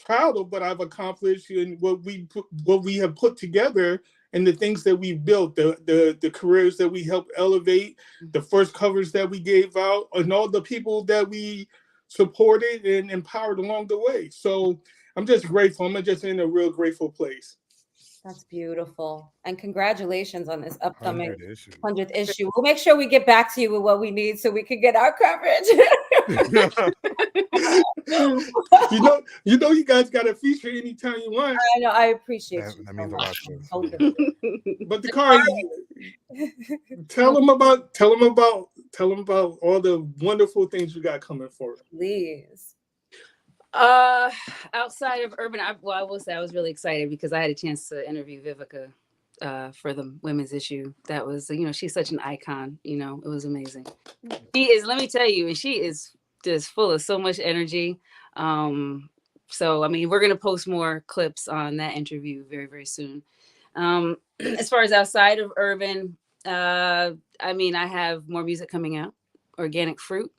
[SPEAKER 3] proud of what I've accomplished and what we have put together and the things that we've built, the careers that we helped elevate, the first covers that we gave out, and all the people that we supported and empowered along the way. So I'm just grateful. I'm just in a real grateful place.
[SPEAKER 1] That's beautiful. And congratulations on this upcoming 100th
[SPEAKER 2] issue.
[SPEAKER 1] issue. We'll make sure we get back to you with what we need so we can get our coverage.
[SPEAKER 3] you guys got a feature anytime you want.
[SPEAKER 1] I know. I appreciate you.
[SPEAKER 2] That means a lot to
[SPEAKER 3] But Dakari, tell them about all the wonderful things you got coming for them.
[SPEAKER 1] Please.
[SPEAKER 4] Outside of urban, I will say I was really excited because I had a chance to interview Vivica for the women's issue. That was, she's such an icon. It was amazing. She is. Let me tell you, and she is just full of so much energy. So I mean, we're gonna post more clips on that interview very, very soon. As far as outside of urban, I mean, I have more music coming out. Organic Fruit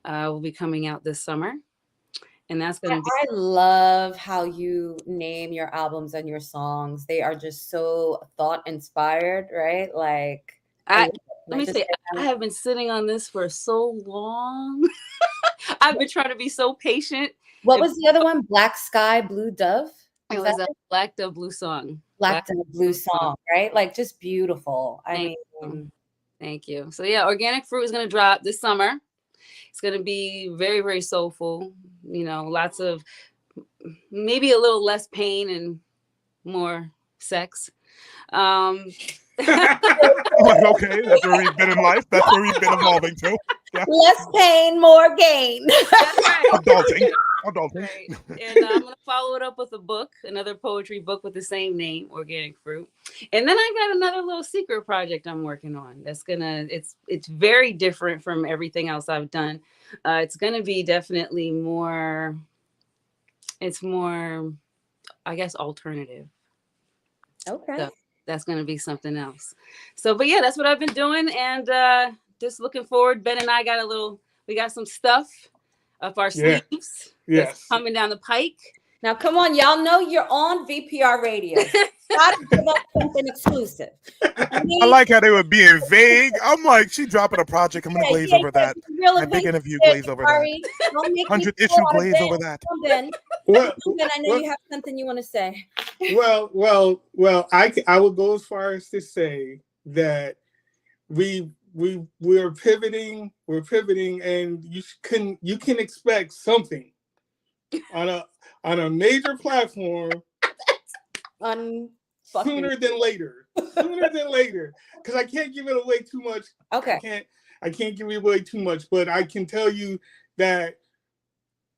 [SPEAKER 4] will be coming out this summer. And that's going to be.
[SPEAKER 1] I love how you name your albums and your songs. They are just so thought inspired, right? Like,
[SPEAKER 4] let me say, I have been sitting on this for so long. I've been trying to be so patient.
[SPEAKER 1] What was the other one? Black Sky, Blue Dove?
[SPEAKER 4] It was a Black Dove Blue Song.
[SPEAKER 1] Black Dove Blue Song, right? Like, just beautiful.
[SPEAKER 4] Thank you. So yeah, Organic Fruit is going to drop this summer. It's going to be very, very soulful. Lots of maybe a little less pain and more sex.
[SPEAKER 2] Okay, that's where we've been in life. That's where we've been evolving to. Yeah.
[SPEAKER 1] Less pain, more gain.
[SPEAKER 2] Adulting.
[SPEAKER 4] Right. And I'm going to follow it up with a book, another poetry book with the same name, Organic Fruit. And then I got another little secret project I'm working on. That's it's very different from everything else I've done. It's going to be definitely more, I guess, alternative.
[SPEAKER 1] Okay.
[SPEAKER 4] So that's going to be something else. So, but yeah, that's what I've been doing. And just looking forward. Ben and I we got some stuff up our sleeves.
[SPEAKER 3] Yes.
[SPEAKER 4] That's coming down the pike.
[SPEAKER 1] Now, come on, y'all know you're on VPR Radio. Gotta give up something exclusive.
[SPEAKER 2] I like how they were being vague. I'm like, she dropping a project. I'm gonna glaze over that. My big interview glaze over that. 100th issue glaze over that.
[SPEAKER 1] Ben, I know you have something you want to say.
[SPEAKER 3] Well, I would go as far as to say that we're pivoting, and you can expect something on a major platform sooner than later, because I can't give it away too much.
[SPEAKER 1] Okay,
[SPEAKER 3] I can't give it away too much, but I can tell you that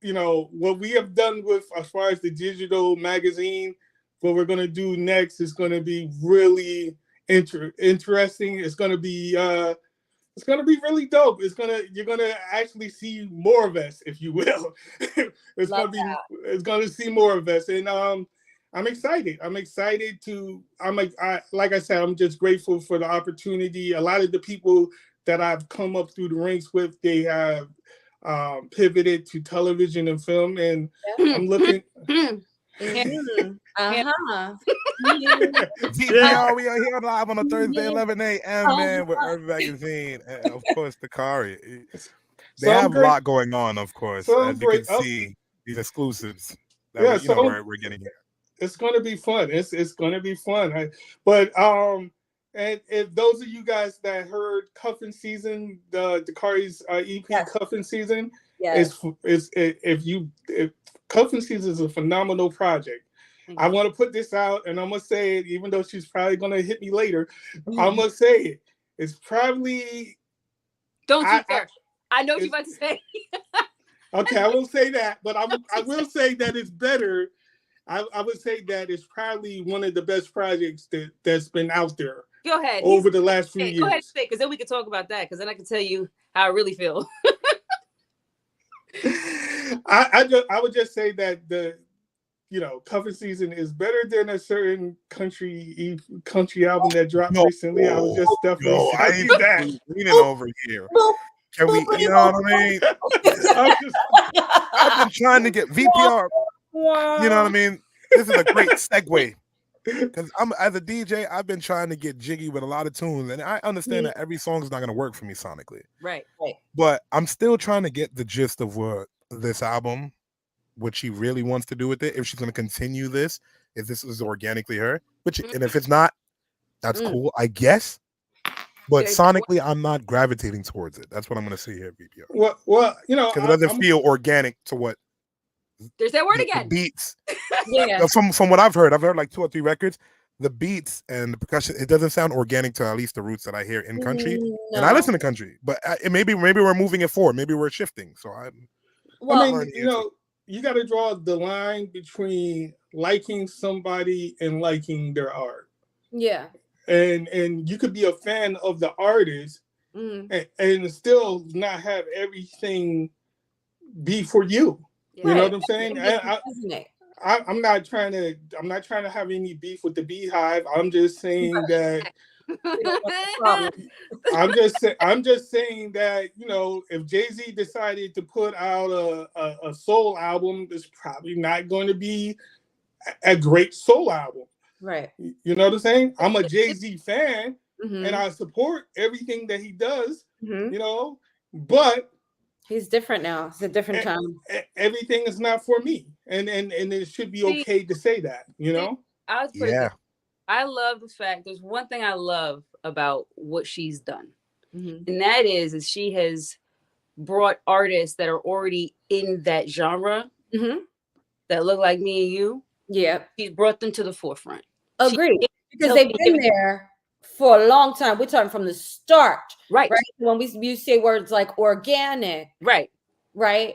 [SPEAKER 3] what we have done with as far as the digital magazine, what we're going to do next is going to be really interesting. It's going to be really dope. You're gonna actually see more of us, if you will. It's gonna see more of us, and I'm excited. Like I said, I'm just grateful for the opportunity. A lot of the people that I've come up through the ranks with, they have pivoted to television and film, and I'm looking.
[SPEAKER 2] VPR, we are here live on a Thursday, 11 a.m. Man, with Urban Magazine, and of course, Dakari. They have a lot going on, of course, as you can see these exclusives that we're getting here.
[SPEAKER 3] It's going to be fun. It's going to be fun. And if those of you guys that heard Cuffin Season, Dakari's EP Cuffin Season, Cuffin Season is a phenomenal project. I want to put this out, and I'm going to say it, even though she's probably going to hit me later. I'm going to say it. It's probably...
[SPEAKER 4] Don't you dare. I know what you're about to say.
[SPEAKER 3] Okay, I won't say that, but I will say that it's better. I would say that it's probably one of the best projects that's been out there.
[SPEAKER 4] Go ahead.
[SPEAKER 3] Over the last few years.
[SPEAKER 4] Go ahead and say, because then we can talk about that, because then I can tell you how I really feel.
[SPEAKER 3] I would just say that the Cuffin Season is better than a certain country album that dropped recently. I was just definitely
[SPEAKER 2] saying that. Leaning over here. Can we, you know what I mean? I've been trying to get VPR. You know what I mean? This is a great segue. Because I'm as a DJ, I've been trying to get jiggy with a lot of tunes, and I understand that every song is not going to work for me sonically.
[SPEAKER 4] Right.
[SPEAKER 2] But I'm still trying to get the gist of what this album, what she really wants to do with it. If she's going to continue this, if this is organically her, and if it's not, that's cool, I guess. But sonically, I'm not gravitating towards it. That's what I'm going to say here, VPR.
[SPEAKER 3] Well, you know,
[SPEAKER 2] because it doesn't feel organic to what.
[SPEAKER 4] There's that word
[SPEAKER 2] the
[SPEAKER 4] again.
[SPEAKER 2] Beats.
[SPEAKER 1] Yeah.
[SPEAKER 2] From what I've heard like 2 or 3 records. The beats and the percussion, it doesn't sound organic to at least the roots that I hear in country.
[SPEAKER 1] No.
[SPEAKER 2] And I listen to country, but maybe we're moving it forward. Maybe we're shifting. So I
[SPEAKER 3] mean, you know, you got to draw the line between liking somebody and liking their art.
[SPEAKER 1] Yeah.
[SPEAKER 3] And you could be a fan of the artist and still not have everything be for you. You know what I'm saying? I'm not trying to have any beef with the Beehive. I'm just saying that I'm just saying that, you know, if Jay-Z decided to put out a soul album, it's probably not going to be a great soul album.
[SPEAKER 1] Right.
[SPEAKER 3] You know what I'm saying? I'm a Jay-Z fan and I support everything that he does, you know, but
[SPEAKER 1] he's different now. It's a different time.
[SPEAKER 3] Everything is not for me. And it should be okay to say that, you know?
[SPEAKER 4] I love the fact, there's one thing I love about what she's done. And that is she has brought artists that are already in that genre that look like me and you.
[SPEAKER 1] Yeah.
[SPEAKER 4] She's brought them to the forefront.
[SPEAKER 1] Agreed. Because they've been there for a long time. We're talking from the start.
[SPEAKER 4] Right.
[SPEAKER 1] When you say words like organic.
[SPEAKER 4] Right.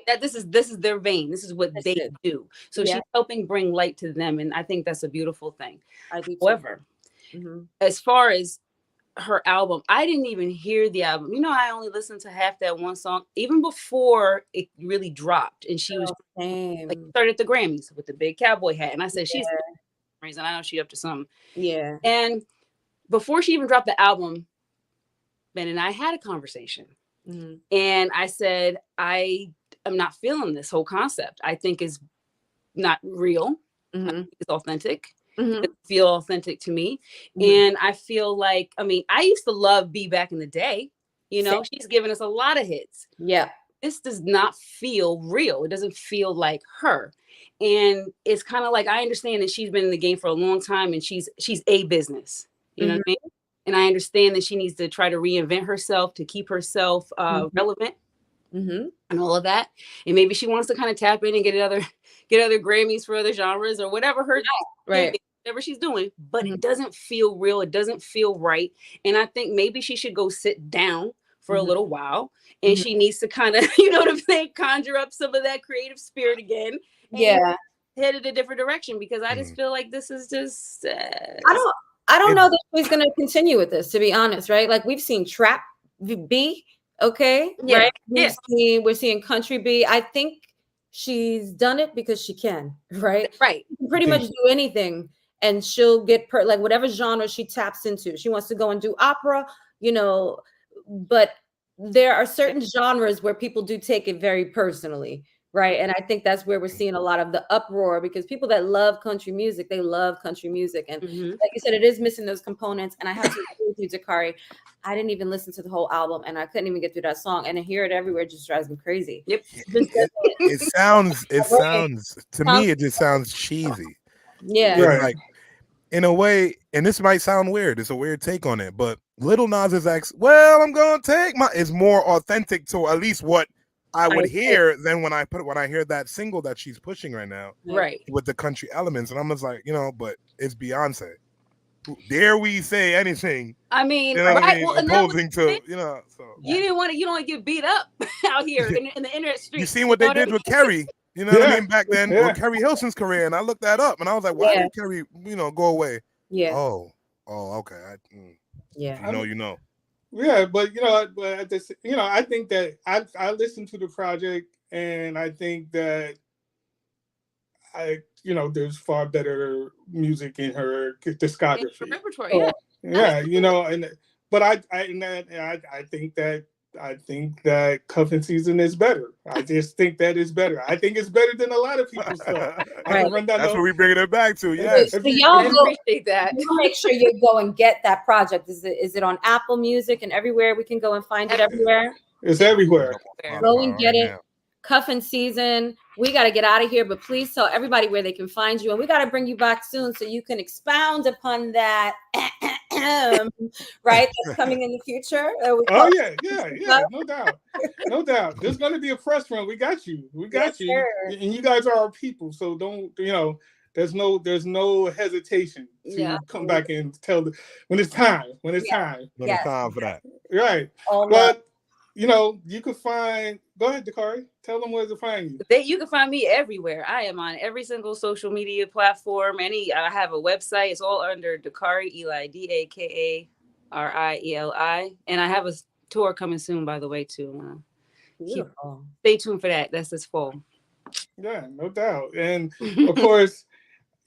[SPEAKER 1] That
[SPEAKER 4] this is their vein. This is what they do. So she's helping bring light to them, and I think that's a beautiful thing. However, as far as her album, I didn't even hear the album. You know, I only listened to half that one song, even before it really dropped. And she was started at the Grammys with the big cowboy hat, and I said, she's reason I know she up to something.
[SPEAKER 1] Yeah.
[SPEAKER 4] And before she even dropped the album, Ben and I had a conversation. And I said, I am not feeling this whole concept. I think is not real. It's authentic. It doesn't feel authentic to me. And I feel like, I mean, I used to love B back in the day. You know, she's given us a lot of hits.
[SPEAKER 1] Yeah.
[SPEAKER 4] This does not feel real. It doesn't feel like her. And it's kind of like, I understand that she's been in the game for a long time and she's a business. You know what I mean? And I understand that she needs to try to reinvent herself to keep herself relevant and all of that. And maybe she wants to kind of tap in and get other Grammys for other genres or whatever whatever she's doing. But it doesn't feel real. It doesn't feel right. And I think maybe she should go sit down for a little while. And she needs to kind of, you know what I'm saying, conjure up some of that creative spirit again. And head in a different direction, because I just feel like this is just
[SPEAKER 1] I don't know that she's going to continue with this, to be honest, right? Like we've seen trap B, right? We're seeing country B. I think she's done it because she can, right?
[SPEAKER 4] Right.
[SPEAKER 1] She can pretty much do anything, and she'll get like whatever genre she taps into. She wants to go and do opera, you know, but there are certain genres where people do take it very personally. Right. And I think that's where we're seeing a lot of the uproar, because people that love country music, they love country music. And like you said, it is missing those components. And I have to agree with you, Dakari. I didn't even listen to the whole album and I couldn't even get through that song. And to hear it everywhere just drives me crazy.
[SPEAKER 4] Yep.
[SPEAKER 2] It sounds to me, it just sounds cheesy.
[SPEAKER 1] Yeah.
[SPEAKER 2] Like in a way, and this might sound weird. It's a weird take on it. But Little Nas is like, well, I'm going to take is more authentic to at least what I would hear than when I hear that single that she's pushing right now,
[SPEAKER 4] right,
[SPEAKER 2] with the country elements, and I'm just like, you know, but it's Beyonce. Dare we say anything?
[SPEAKER 4] I mean,
[SPEAKER 2] you know what I mean? Opposing to, you know, so
[SPEAKER 4] you don't want to get beat up out here in the internet street.
[SPEAKER 2] You seen what they did with Kerry? You know what I mean? Back then, with Kerry Hilson's career, and I looked that up, and I was like, why did Kerry, go away?
[SPEAKER 1] Yeah.
[SPEAKER 2] Oh, okay. You know.
[SPEAKER 3] Yeah, but at this, I think that I listened to the project, and I think that there's far better music in her discography.
[SPEAKER 4] Repertoire,
[SPEAKER 3] but I think that I think that cuffing season is better. I just think that is better. I think it's better than a lot of people's stuff. I
[SPEAKER 1] Right.
[SPEAKER 3] can run down
[SPEAKER 2] That's
[SPEAKER 3] the-
[SPEAKER 2] what we bringing it back to.
[SPEAKER 3] If-
[SPEAKER 2] Yes.
[SPEAKER 1] So
[SPEAKER 3] if you-
[SPEAKER 1] y'all
[SPEAKER 4] I
[SPEAKER 1] go,
[SPEAKER 4] appreciate that.
[SPEAKER 1] you make sure you go and get that project. Is it on Apple Music and everywhere? We can go and find it everywhere.
[SPEAKER 3] It's everywhere.
[SPEAKER 1] Go and get
[SPEAKER 2] Right
[SPEAKER 1] it.
[SPEAKER 2] now.
[SPEAKER 1] Cuffing season. We got to get out of here, but please tell everybody where they can find you, and we got to bring you back soon so you can expound upon that. Right, that's coming in the future.
[SPEAKER 3] Oh yeah, no doubt. There's gonna be a press run. We got you.
[SPEAKER 1] Yes,
[SPEAKER 3] you,
[SPEAKER 1] sir.
[SPEAKER 3] and you guys are our people. So don't there's no hesitation to come back and tell when it's time. When it's time.
[SPEAKER 2] When it's time for that.
[SPEAKER 3] Right.
[SPEAKER 1] All
[SPEAKER 3] But you can find. Go ahead, Dakari. Tell them where to find you.
[SPEAKER 4] You can find me everywhere. I am on every single social media platform. I have a website. It's all under Dakari Eli, DAKARIELI, and I have a tour coming soon. By the way, too.
[SPEAKER 1] Beautiful.
[SPEAKER 4] Stay tuned for that. That's this fall.
[SPEAKER 3] Yeah, no doubt. And of course,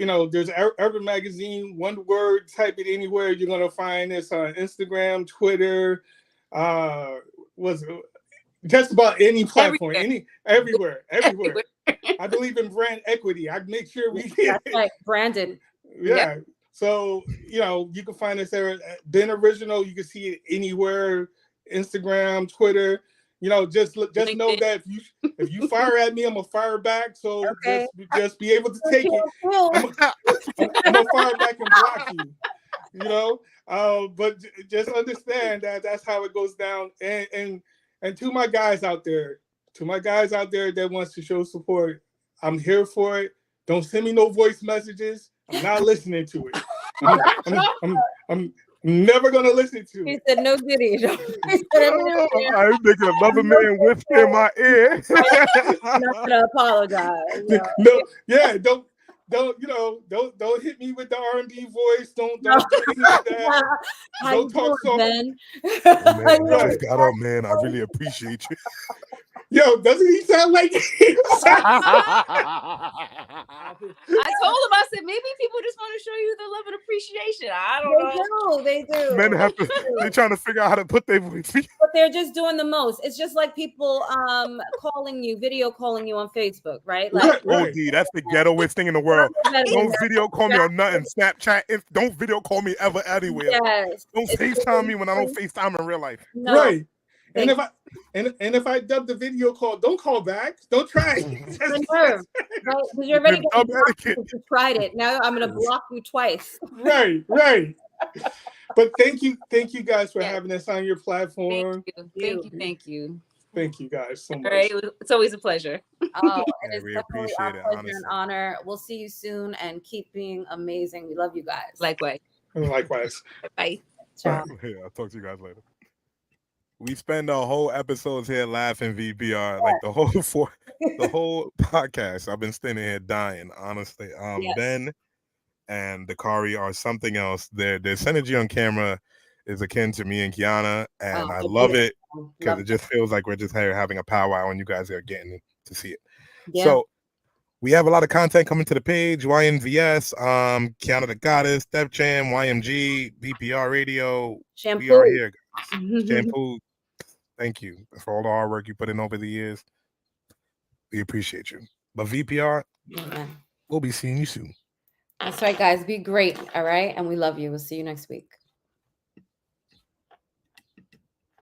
[SPEAKER 3] there's Urban Magazine. One word. Type it anywhere. You're gonna find this on Instagram, Twitter. Was just about any platform, everywhere. I believe in brand equity. I make sure we
[SPEAKER 1] That's right, branded.
[SPEAKER 3] Yeah. So you can find us there. Ben Original. You can see it anywhere. Instagram, Twitter. Just know that if you fire at me, I'm gonna fire back. So just be able to take it. I'm gonna fire back and block you. But just understand that that's how it goes down. And to my guys out there, that wants to show support, I'm here for it. Don't send me no voice messages. I'm not listening to it. I'm never gonna listen to it.
[SPEAKER 1] He said no goodies.
[SPEAKER 2] I'm making another man whisper in my ear.
[SPEAKER 1] I'm not gonna apologize.
[SPEAKER 3] Don't hit me with the R&B voice. Don't do anything like that. Don't talk so.
[SPEAKER 1] Ben?
[SPEAKER 2] Man, you just got up, man. I really appreciate you.
[SPEAKER 3] Yo, doesn't he sound like?
[SPEAKER 4] I told him, I said, maybe people just want to show you the love and appreciation. I don't know.
[SPEAKER 1] They do.
[SPEAKER 2] Men they're trying to figure out how to put their voice.
[SPEAKER 1] But they're just doing the most. It's just like people video calling you on Facebook, right? Like,
[SPEAKER 2] OD, that's the ghettoest thing in the world. Don't video call me on nothing. Snapchat. Don't video call me ever anywhere.
[SPEAKER 1] Yes.
[SPEAKER 2] Don't FaceTime me when I don't FaceTime in real life.
[SPEAKER 1] No.
[SPEAKER 3] Right. And if I dub the video call, don't call back. Don't try.
[SPEAKER 1] Right? You're already tried it. Now I'm gonna block you twice.
[SPEAKER 3] Right. But thank you guys for having us on your platform.
[SPEAKER 4] Thank you.
[SPEAKER 3] Thank you guys so much.
[SPEAKER 4] All right, it's always a pleasure.
[SPEAKER 1] Oh, it is
[SPEAKER 2] we
[SPEAKER 1] definitely
[SPEAKER 2] appreciate
[SPEAKER 1] our
[SPEAKER 2] it,
[SPEAKER 1] pleasure
[SPEAKER 2] honestly.
[SPEAKER 1] and honor. We'll see you soon and keep being amazing. We love you guys.
[SPEAKER 4] Likewise.
[SPEAKER 3] Bye.
[SPEAKER 1] Ciao.
[SPEAKER 2] Yeah, I'll talk to you guys later. We spend the whole episodes here laughing VPR, like the whole podcast. I've been standing here dying, honestly. Ben and Dakari are something else. Their synergy on camera is akin to me and Kiana, and I love it because it just feels like we're just here having a powwow and you guys are getting to see it. Yeah. So we have a lot of content coming to the page. YNVS, Kiana the Goddess, Def Jam, YMG, VPR Radio.
[SPEAKER 1] Shampoo.
[SPEAKER 2] We are here, guys. Shampoo. Thank you for all the hard work you put in over the years. We appreciate you. But VPR, we'll be seeing you soon.
[SPEAKER 1] That's right, guys. Be great. All right. And we love you. We'll see you next week.